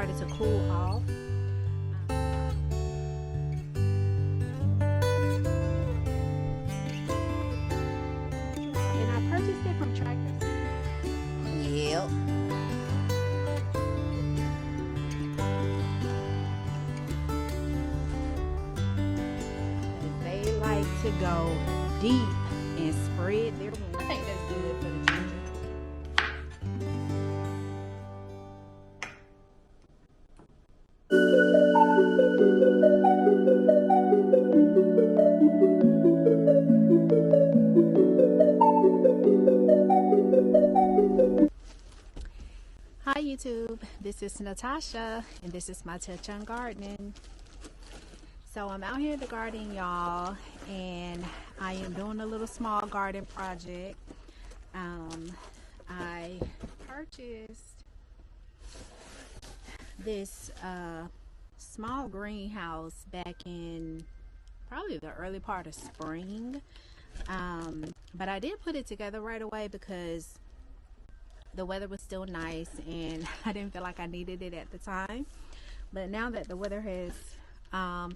started to cool off. And I purchased it from Tractor. Yep. They like to go deep and spread their wings. I think that's good for the ginger. Hi YouTube, this is Natasha and this is my touch on gardening. So I'm out here in the garden, y'all, and I am doing a little small garden project. I purchased this small greenhouse back in probably the early part of spring, but I did put it together right away because the weather was still nice and I didn't feel like I needed it at the time. But now that the weather has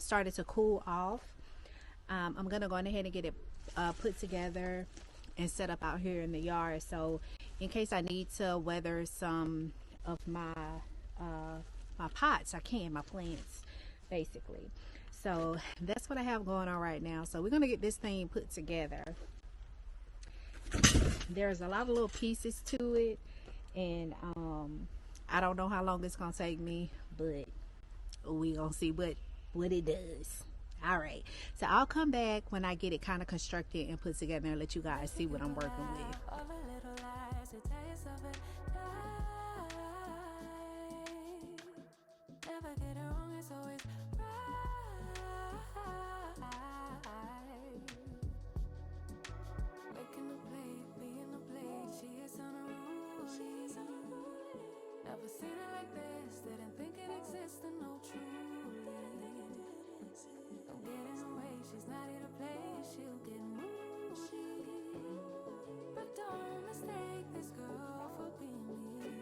started to cool off, I'm gonna go ahead and get it put together and set up out here in the yard. So in case I need to weather some of my my pots, I can, my plants basically. So that's what I have going on right now. So we're gonna get this thing put together. There's a lot of little pieces to it, and I don't know how long it's gonna take me, but we gonna see what it does. All right, so I'll come back when I get it kind of constructed and put together and let you guys see what I'm working with. Never seen it like this, didn't think it existed, no truly. Don't get in the way, she's not here to play, she'll get moody. But don't mistake this girl for being me,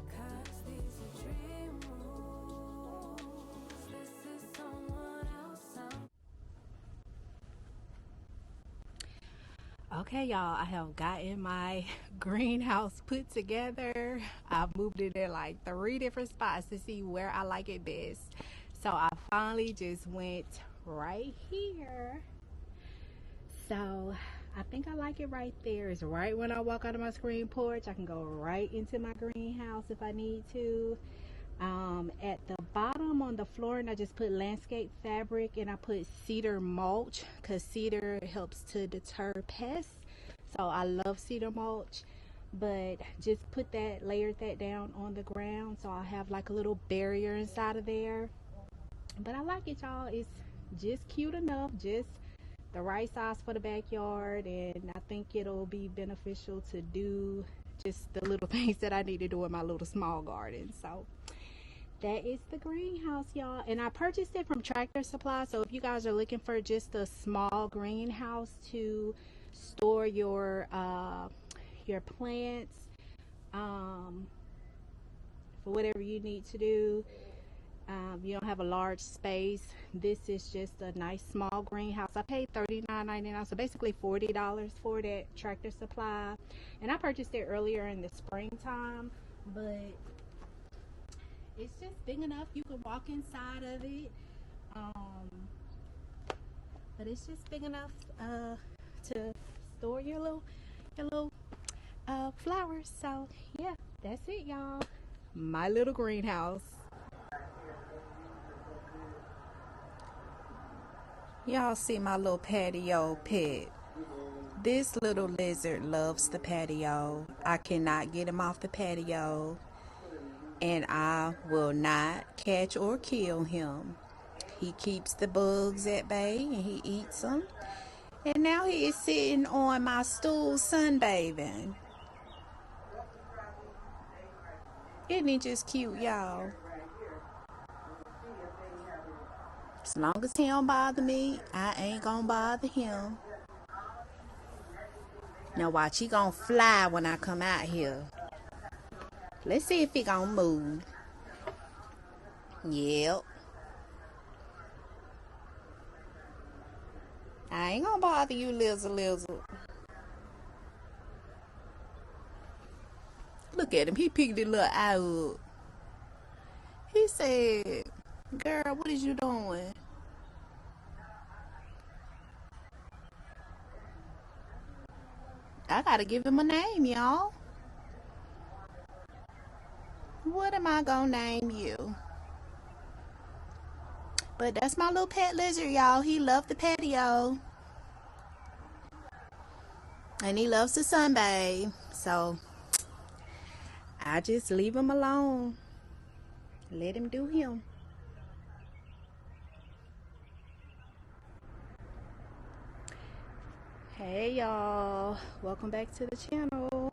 'cause these are dream rules. This is someone else. Okay, y'all, I have gotten my greenhouse put together. I've moved it in like 3 different spots to see where I like it best. So I finally just went right here. So I think I like it right there. It's right when I walk out of my screen porch. I can go right into my greenhouse if I need to. At the bottom on the floor, and I just put landscape fabric, and I put cedar mulch because cedar helps to deter pests. So I love cedar mulch, but just put that, layered that down on the ground, so I have like a little barrier inside of there. But I like it, y'all. It's just cute enough, just the right size for the backyard, and I think it'll be beneficial to do just the little things that I need to do in my little small garden. So that is the greenhouse, y'all, and I purchased it from Tractor Supply. So if you guys are looking for just a small greenhouse to store your plants, for whatever you need to do, you don't have a large space, this is just a nice small greenhouse. I paid $39.99, so basically $40 for that Tractor Supply, and I purchased it earlier in the springtime, but it's just big enough you can walk inside of it, but it's just big enough to store your little flowers. So yeah, that's it, y'all. My little greenhouse. Y'all see my little patio pet. This little lizard loves the patio. I cannot get him off the patio, and I will not catch or kill him. He keeps the bugs at bay and he eats them. And now he is sitting on my stool sunbathing. Isn't he just cute, y'all? As long as he don't bother me, I ain't gonna bother him. Now watch, he gonna fly when I come out here. Let's see if he gonna move. Yep. I ain't gonna bother you, lizard. Look at him. He picked his little eye up. He said, girl, what is you doing? I gotta give him a name, y'all. What am I gonna name you? But that's my little pet lizard, y'all. He loved the patio. And he loves to sunbathe. So I just leave him alone. Let him do him. Hey y'all, welcome back to the channel.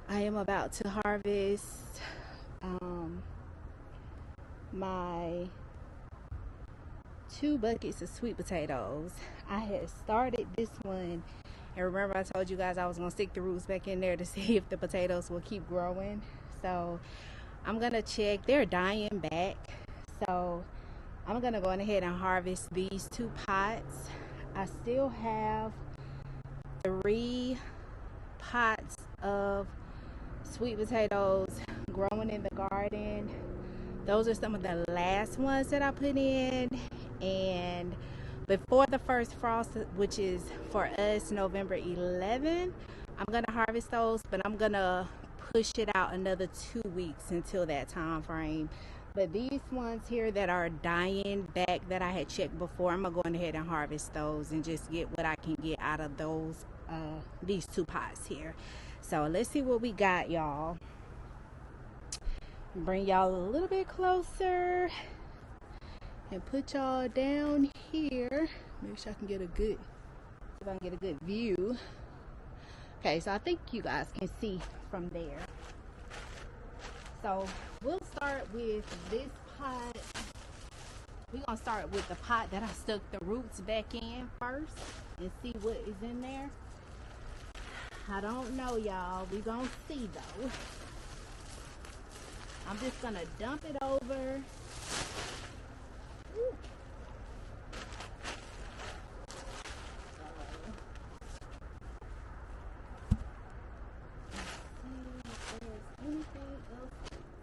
I am about to harvest my 2 buckets of sweet potatoes. I had started this one, and remember I told you guys I was gonna stick the roots back in there to see if the potatoes will keep growing. So I'm gonna check. They're dying back, so I'm gonna go ahead and harvest these 2 pots. I still have 3 pots of sweet potatoes growing in the garden. Those are some of the last ones that I put in, and before the first frost, which is for us November 11, I'm gonna harvest those, but I'm gonna push it out another 2 weeks until that time frame. But these ones here that are dying back that I had checked before, I'm gonna go ahead and harvest those and just get what I can get out of those these 2 pots here. So let's see what we got, y'all. Bring y'all a little bit closer and put y'all down here. Make sure I can get a good, if I can get a good view. Okay, so I think you guys can see from there. So we'll start with this pot. We're gonna start with the pot that I stuck the roots back in first and see what is in there. I don't know, y'all. We gonna see though. I'm just gonna dump it over. Ooh. Anything else?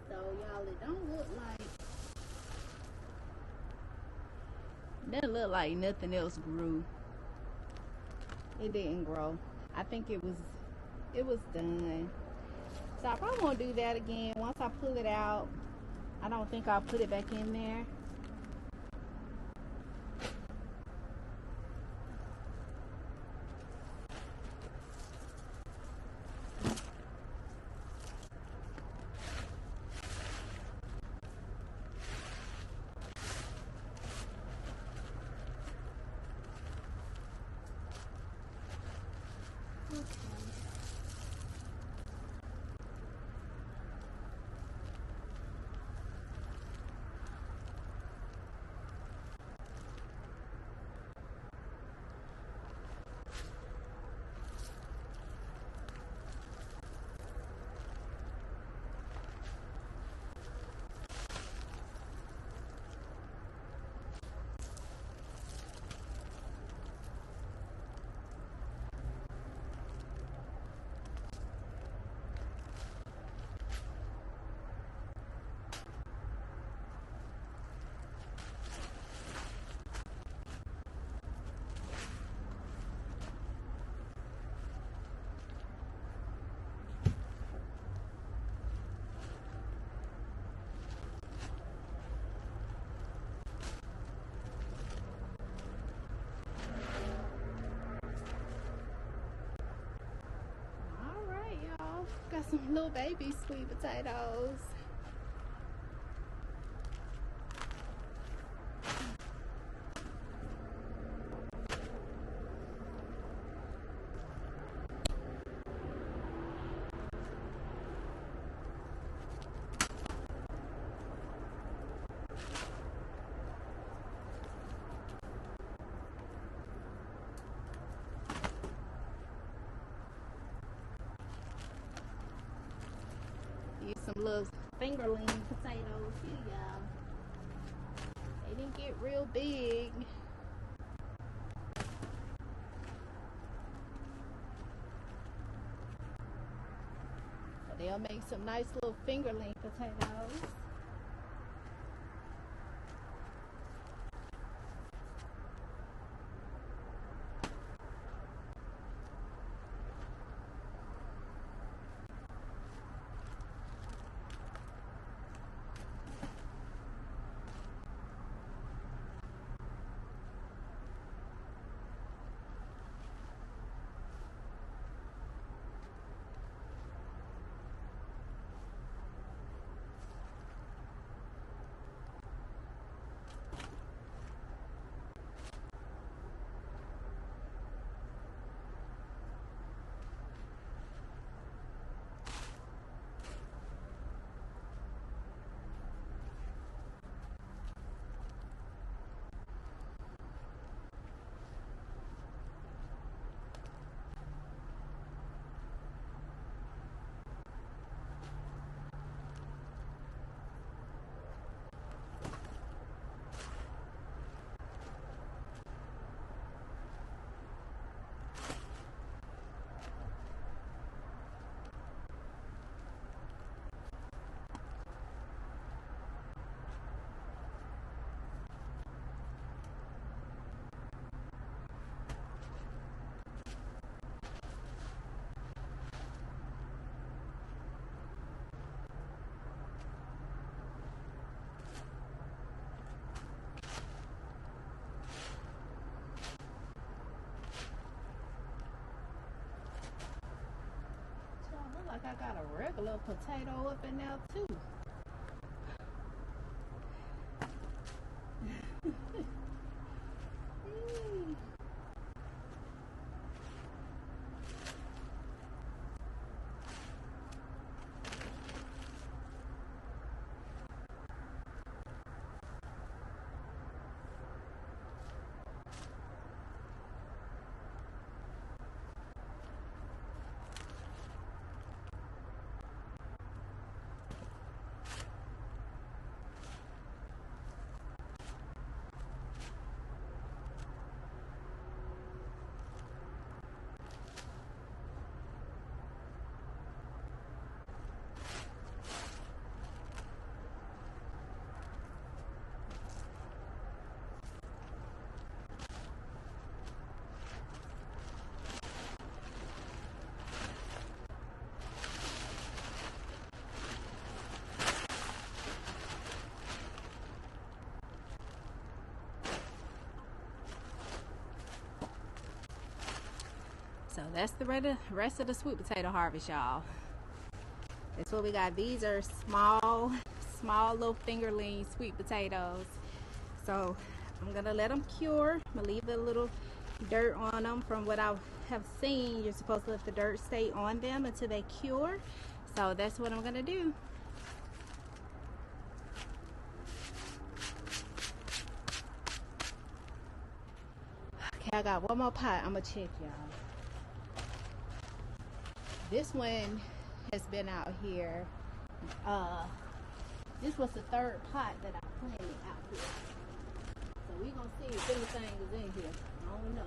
So y'all, it don't look like nothing else grew. It didn't grow. I think it was done. So I probably won't do that again. Once I pull it out, I don't think I'll put it back in there. Got some little baby sweet potatoes. Use some little fingerling potatoes here, y'all. They didn't get real big. But they'll make some nice little fingerling potatoes. Look like I got a regular potato up in there too. So that's the rest of the sweet potato harvest, y'all. That's what we got. These are small little fingerling sweet potatoes. So I'm gonna let them cure. I'm gonna leave a little dirt on them. From what I have seen, you're supposed to let the dirt stay on them until they cure. So that's what I'm gonna do. Okay, I got one more pot. I'm gonna check, y'all. This one has been out here. This was the third pot that I planted out here. So we're gonna see if anything is in here. I don't know.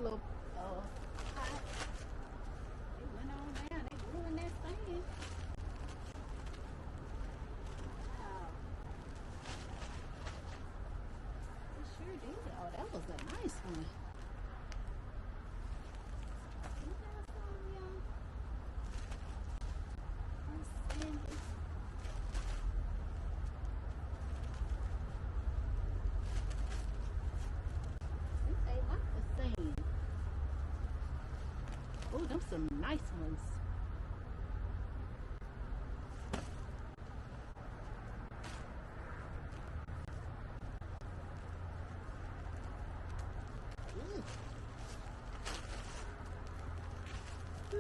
little pot. It went on down. They ruined that thing. Wow. It sure did. Oh, that was a nice one. You got some, y'all? Let's see. They like the same. Oh, them some nice ones. Ooh.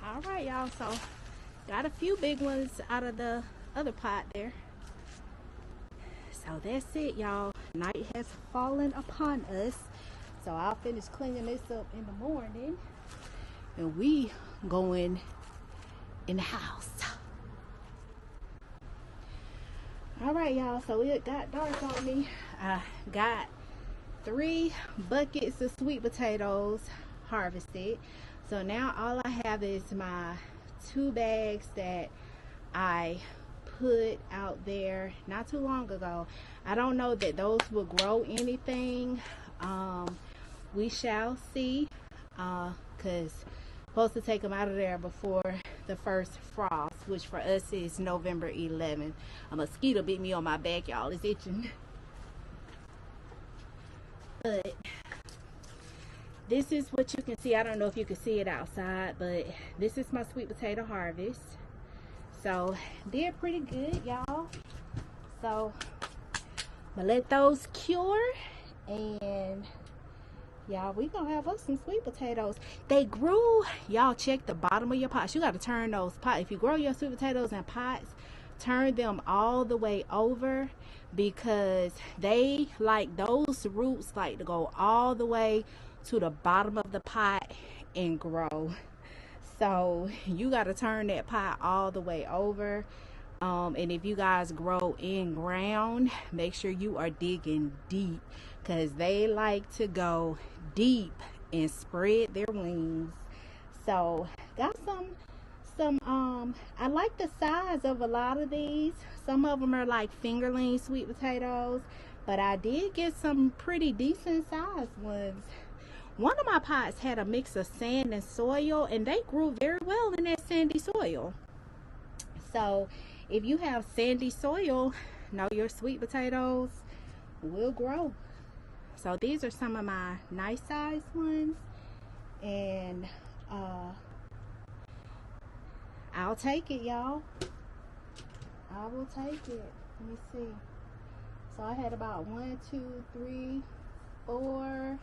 All right, y'all. So got a few big ones out of the other pot there. So that's it, y'all. Night has fallen upon us. So I'll finish cleaning this up in the morning. And we going in the house. All right, y'all. So it got dark on me. I got 3 buckets of sweet potatoes harvested. So now all I have is my 2 bags that I put out there not too long ago. I don't know that those will grow anything. We shall see, because supposed to take them out of there before the first frost, which for us is November 11th. A mosquito bit me on my back, y'all. It's itching. But this is what you can see. I don't know if you can see it outside, but this is my sweet potato harvest. So they're pretty good, y'all. So I'm gonna let those cure, and y'all, we gonna have us some sweet potatoes. They grew, y'all. Check the bottom of your pots. You got to turn those pots. If you grow your sweet potatoes in pots, turn them all the way over, because they like those roots like to go all the way to the bottom of the pot and grow. So you got to turn that pot all the way over. And if you guys grow in ground, make sure you are digging deep, because they like to go deep and spread their wings. So got some I like the size of a lot of these. Some of them are like fingerling sweet potatoes, but I did get some pretty decent sized ones. One of my pots had a mix of sand and soil, and they grew very well in that sandy soil. So if you have sandy soil, know your sweet potatoes will grow. So these are some of my nice sized ones, and I'll take it, y'all. I will take it. Let me see. So I had about 1, 2, 3, 4,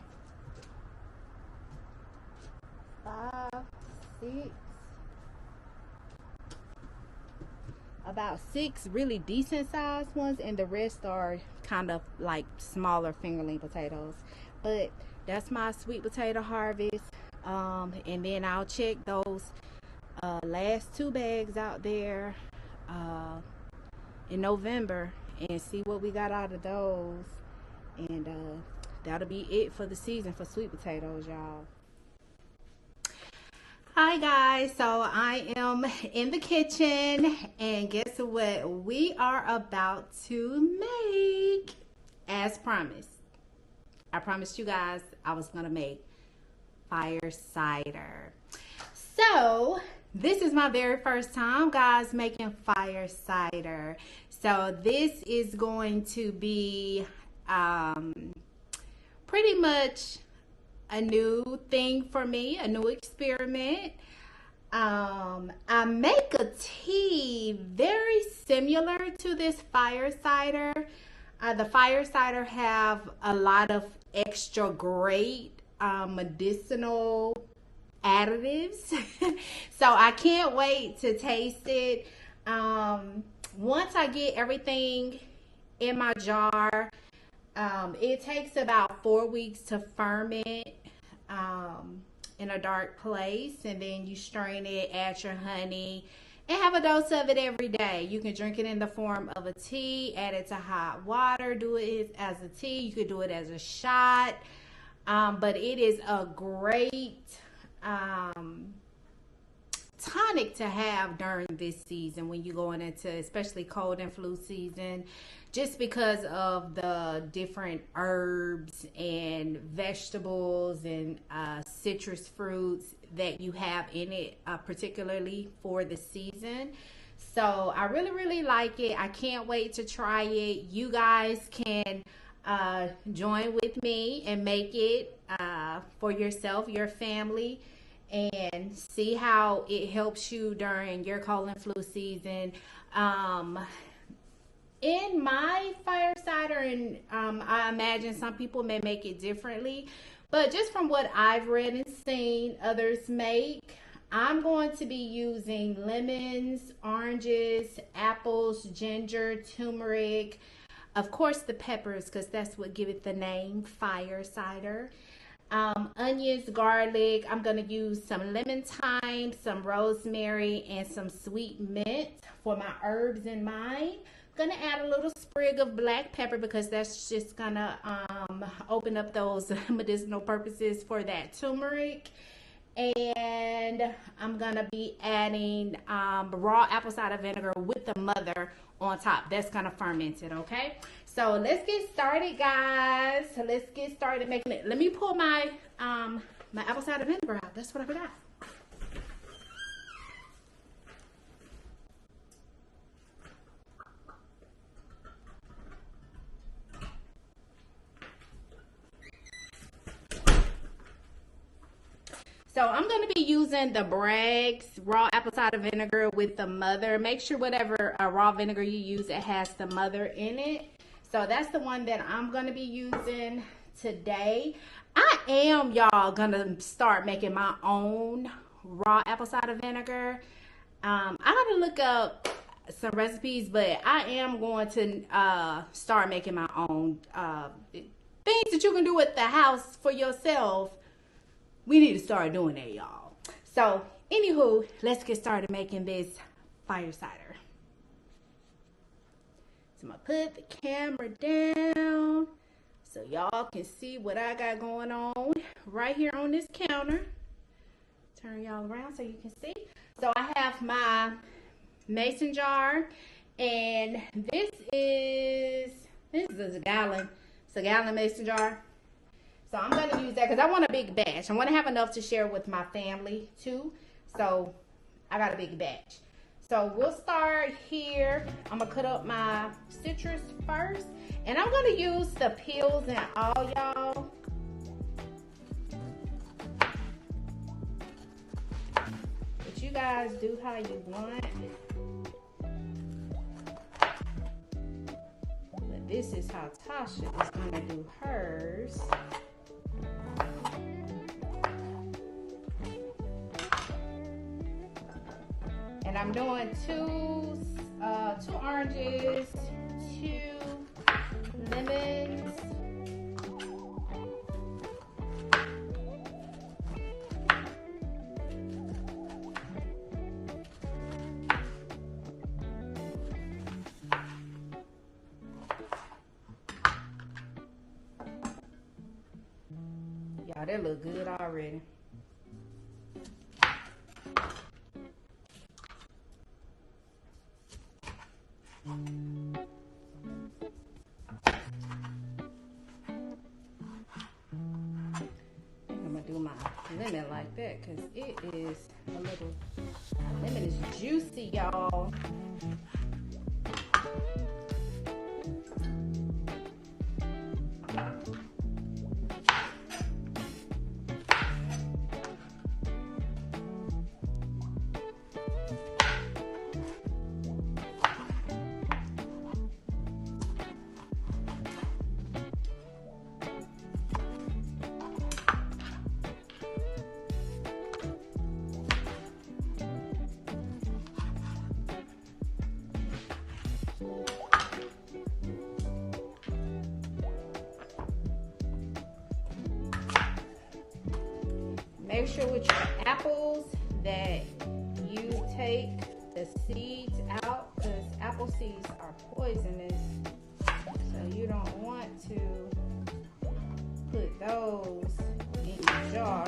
5, 6, about 6 really decent sized ones, and the rest are kind of like smaller fingerling potatoes. But that's my sweet potato harvest. And then I'll check those last 2 bags out there in November and see what we got out of those, and that'll be it for the season for sweet potatoes, y'all. Hi guys, so I am in the kitchen, and guess what we are about to make? As promised, I promised you guys I was gonna make fire cider. So this is my very first time, guys, making fire cider. So this is going to be pretty much a new thing for me, a new experiment. I make a tea very similar to this fire cider. The fire cider have a lot of extra great medicinal additives. So I can't wait to taste it. once I get everything in my jar, it takes about 4 weeks to ferment in a dark place, and then you strain it, add your honey, and have a dose of it every day. You can drink it in the form of a tea, add it to hot water, do it as a tea. You could do it as a shot, but it is a great tonic to have during this season when you're going into especially cold and flu season, just because of the different herbs and vegetables and citrus fruits that you have in it, particularly for the season. So I really like it. I can't wait to try it. You guys can join with me and make it for yourself, your family, and see how it helps you during your cold and flu season. In my fire cider, and I imagine some people may make it differently, but just from what I've read and seen others make, I'm going to be using lemons, oranges, apples, ginger, turmeric, of course the peppers, because that's what give it the name fire cider. Onions, garlic. I'm going to use some lemon thyme, some rosemary, and some sweet mint for my herbs in mine. I'm going to add a little sprig of black pepper because that's just going to open up those medicinal purposes for that turmeric. And I'm going to be adding raw apple cider vinegar with the mother on top. That's going to ferment it, okay? So let's get started, guys. So let's get started making it. Let me pull my my apple cider vinegar out. That's what I forgot. So I'm going to be using the Bragg's raw apple cider vinegar with the mother. Make sure whatever raw vinegar you use, it has the mother in it. So that's the one that I'm going to be using today. I am, y'all, going to start making my own raw apple cider vinegar. I got to look up some recipes, but I am going to start making my own things that you can do at the house for yourself. We need to start doing that, y'all. So, anywho, let's get started making this fire cider. So, I'm going to put the camera down so y'all can see what I got going on right here on this counter. Turn y'all around so you can see. So, I have my mason jar, and this is a gallon. It's a gallon mason jar. So I'm going to use that because I want a big batch. I want to have enough to share with my family too. So I got a big batch. So we'll start here. I'm going to cut up my citrus first. And I'm going to use the peels and all, y'all. But you guys do how you want. But this is how Tasha is going to do hers. And I'm doing two oranges, 2 lemons, y'all, that look good already. Lemon like that because it is a little, lemon is juicy, y'all. make sure with your apples that you take the seeds out, because apple seeds are poisonous. So you don't want to put those in your jar.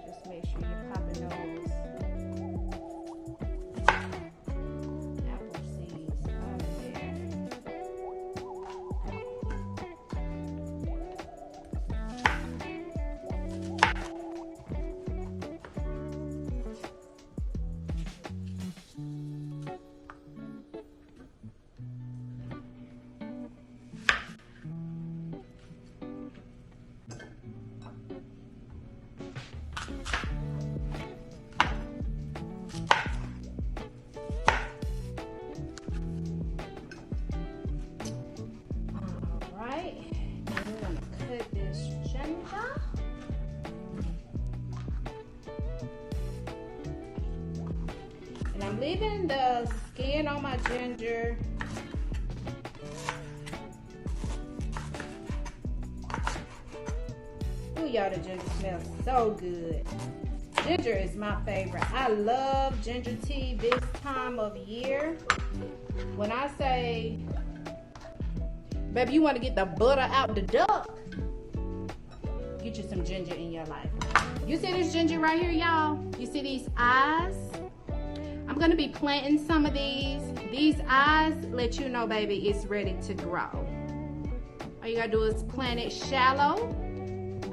Just make sure you're popping those apple seeds out of there. I'm leaving the skin on my ginger. Ooh, y'all, the ginger smells so good. Ginger is my favorite. I love ginger tea this time of year. When I say, baby, you want to get the butter out the duck, get you some ginger in your life. You see this ginger right here, y'all? You see these eyes? I'm gonna be planting some of these. These eyes let you know, baby, it's ready to grow. All you gotta do is plant it shallow,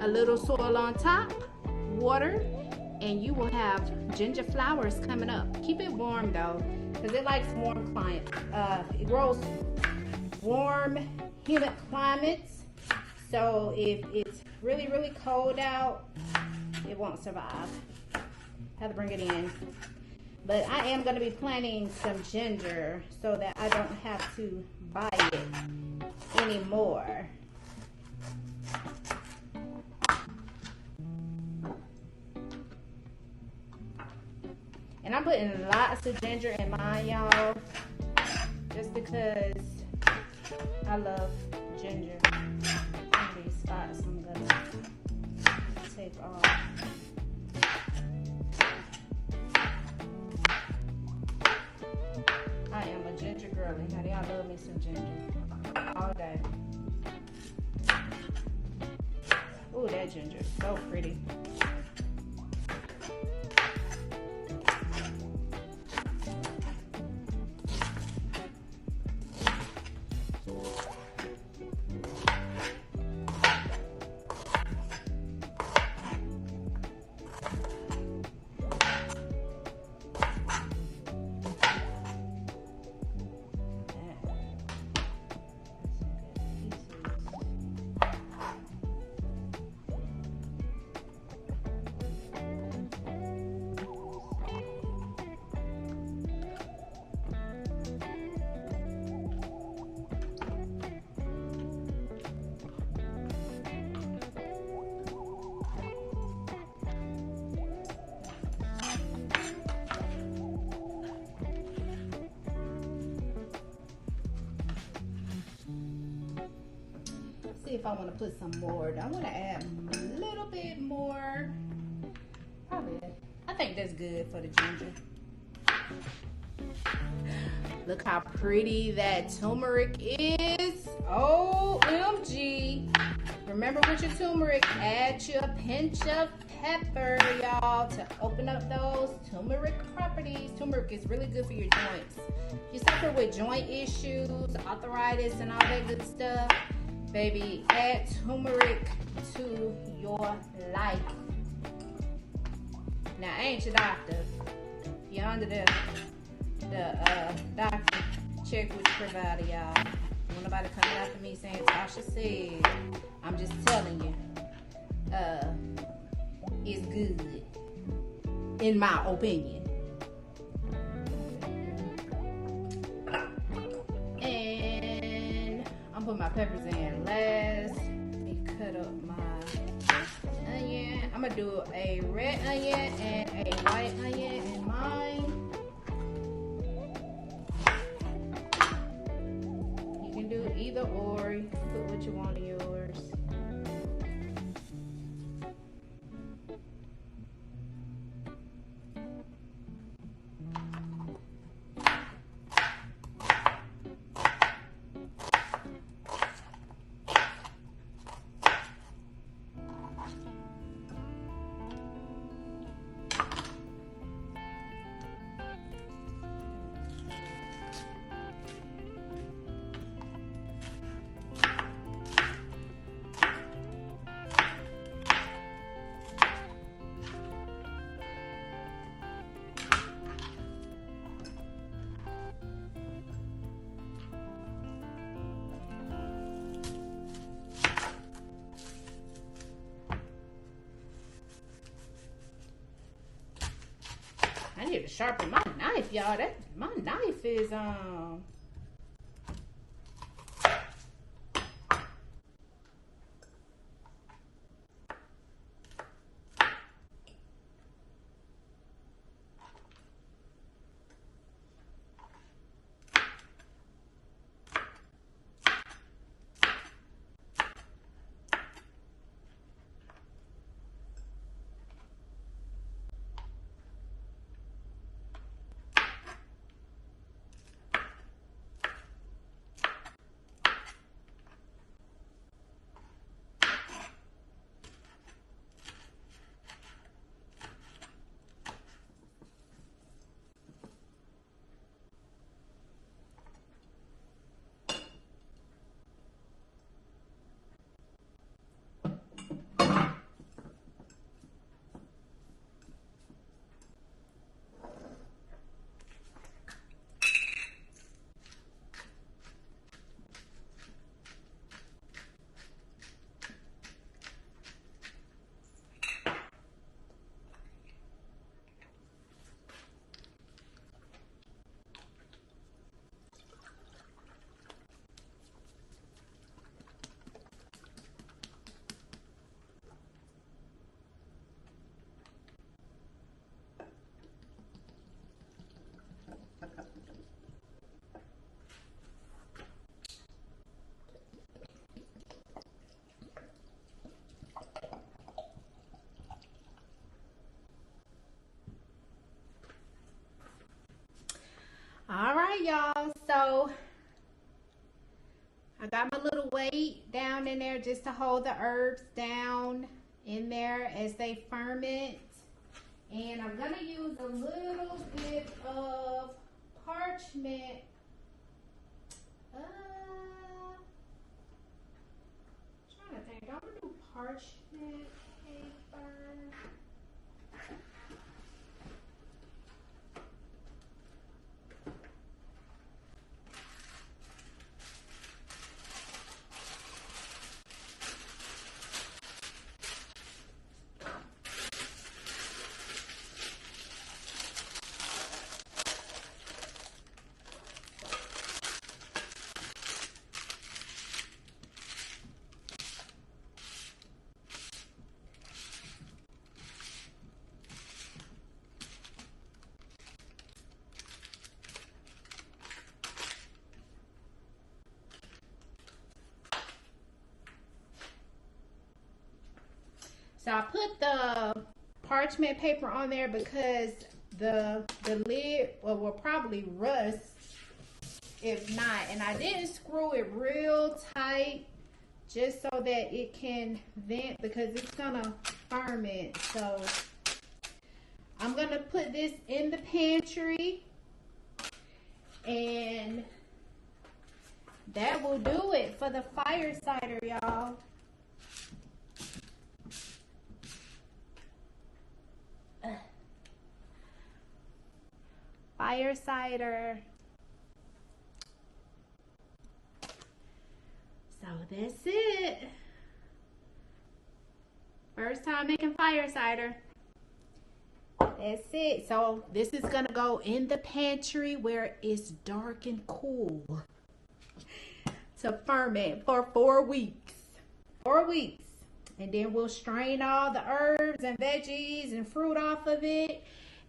a little soil on top, water, and you will have ginger flowers coming up. Keep it warm though, because it likes warm climates. It grows warm, humid climates. So if it's really, really cold out, it won't survive. Have to bring it in. But I am going to be planting some ginger so that I don't have to buy it anymore. And I'm putting lots of ginger in mine, y'all, just because I love ginger. These spots I'm going to take off. I am a ginger girly, honey. I love me some ginger all day. Ooh, that ginger is so pretty. If I want to put some more, I want to add a little bit more. Probably, I think that's good for the ginger. Look how pretty that turmeric is. OMG. Remember, with your turmeric, add your pinch of pepper, y'all, to open up those turmeric properties. Turmeric is really good for your joints. If you suffer with joint issues, arthritis, and all that good stuff, baby, add turmeric to your life. Now, I ain't your doctor. If you're under the doctor, check with your provider, y'all. Don't nobody coming after me saying Tasha said. I'm just telling you, it's good, in my opinion. I'm putting my peppers in last. Let me cut up my onion. I'm gonna do a red onion and a white onion in mine. You can do either or. You can put what you want in yours. need to sharpen my knife, y'all. My knife is all right, y'all. So I got my little weight down in there just to hold the herbs down in there as they ferment. And I'm going to use a little bit of parchment. Trying to think. I'm going to do parchment paper. So I put the parchment paper on there because the lid will probably rust if not. And I didn't screw it real tight just so that it can vent because it's gonna ferment. So I'm gonna put this in the pantry and that will do it for the fire cider, y'all. Fire cider. So that's it. First time making fire cider. That's it. So this is gonna go in the pantry where it's dark and cool to ferment for 4 weeks. 4 weeks. And then we'll strain all the herbs and veggies and fruit off of it.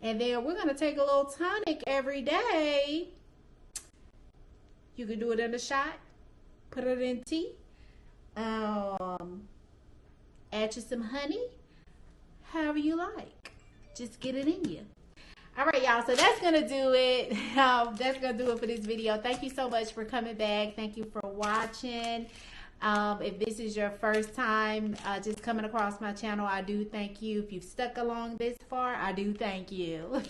And then we're going to take a little tonic every day. You can do it in a shot. Put it in tea. Add you some honey. However you like. Just get it in you. All right, y'all. So that's going to do it. That's going to do it for this video. Thank you so much for coming back. Thank you for watching. If this is your first time just coming across my channel, I do thank you. If you've stuck along this far, I do thank you.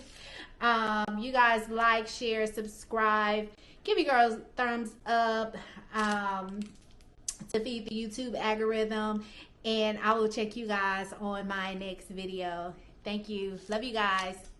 You guys like, share, subscribe. Give your girls thumbs up to feed the YouTube algorithm. And I will check you guys on my next video. Thank you. Love you guys.